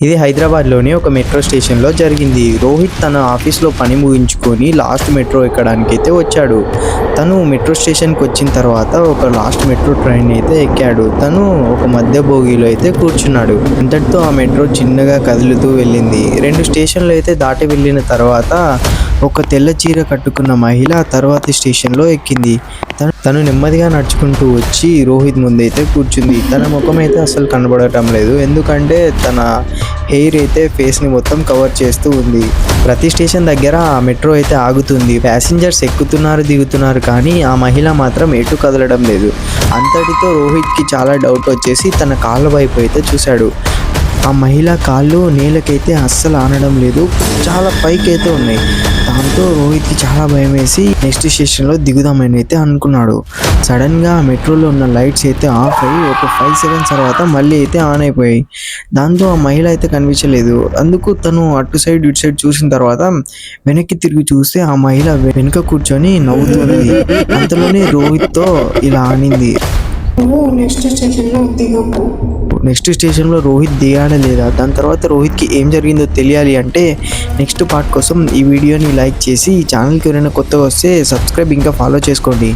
ఇది హైదరాబాద్లోని ఒక మెట్రో స్టేషన్లో జరిగింది. రోహిత్ తన ఆఫీస్లో పని ముగించుకొని లాస్ట్ మెట్రో ఎక్కడానికి అయితే వచ్చాడు. తను మెట్రో స్టేషన్కి వచ్చిన తర్వాత ఒక లాస్ట్ మెట్రో ట్రైన్ అయితే ఎక్కాడు. తను ఒక మధ్య బోగిలో అయితే కూర్చున్నాడు. అంతటితో ఆ మెట్రో చిన్నగా కదులుతూ వెళ్ళింది. 2 స్టేషన్లు అయితే దాటి వెళ్ళిన తర్వాత ఒక తెల్ల చీర కట్టుకున్న మహిళ తర్వాతి స్టేషన్లో ఎక్కింది. తను నెమ్మదిగా నడుచుకుంటూ వచ్చి రోహిత్ ముందైతే కూర్చుంది. తన ముఖం అయితే అసలు కనబడటం లేదు, ఎందుకంటే తన హెయిర్ అయితే ఫేస్ని మొత్తం కవర్ చేస్తూ ఉంది. ప్రతి స్టేషన్ దగ్గర ఆ మెట్రో అయితే ఆగుతుంది. ప్యాసింజర్స్ ఎక్కుతున్నారు, దిగుతున్నారు, కానీ ఆ మహిళ మాత్రం ఎటు కదలడం లేదు. అంతటితో రోహిత్కి చాలా డౌట్ వచ్చేసి తన కాళ్ళ వైపు అయితే చూశాడు. ఆ మహిళ కాళ్ళు నేలకైతే అస్సలు ఆనడం లేదు, చాలా పైకి అయితే ఉన్నాయి. దాంతో రోహిత్కి చాలా భయం వేసి నెక్స్ట్ స్టేషన్లో దిగుదామని అయితే అనుకున్నాడు. సడన్గా మెట్రోలో ఉన్న లైట్స్ అయితే ఆఫ్ అయ్యి ఒక 5 సెకండ్స్ తర్వాత మళ్ళీ అయితే ఆన్ అయిపోయాయి. దాంతో ఆ మహిళ అయితే కనిపించలేదు. అందుకు తను అటు సైడ్ ఇటు సైడ్ చూసిన తర్వాత వెనక్కి తిరిగి చూస్తే ఆ మహిళ వెనుక కూర్చొని నవ్వుతుంది. అంతలోనే రోహిత్తో ఇలా అనింది, నెక్స్ట్ స్టేషన్లో రోహిత్ దిగాడా లేదా, దాని తర్వాత రోహిత్కి ఏం జరిగిందో తెలియాలి అంటే నెక్స్ట్ పార్ట్ కోసం ఈ వీడియోని లైక్ చేసి ఈ ఛానల్కి ఎవరైనా కొత్తగా వస్తే సబ్స్క్రైబ్ ఇంకా ఫాలో చేసుకోండి.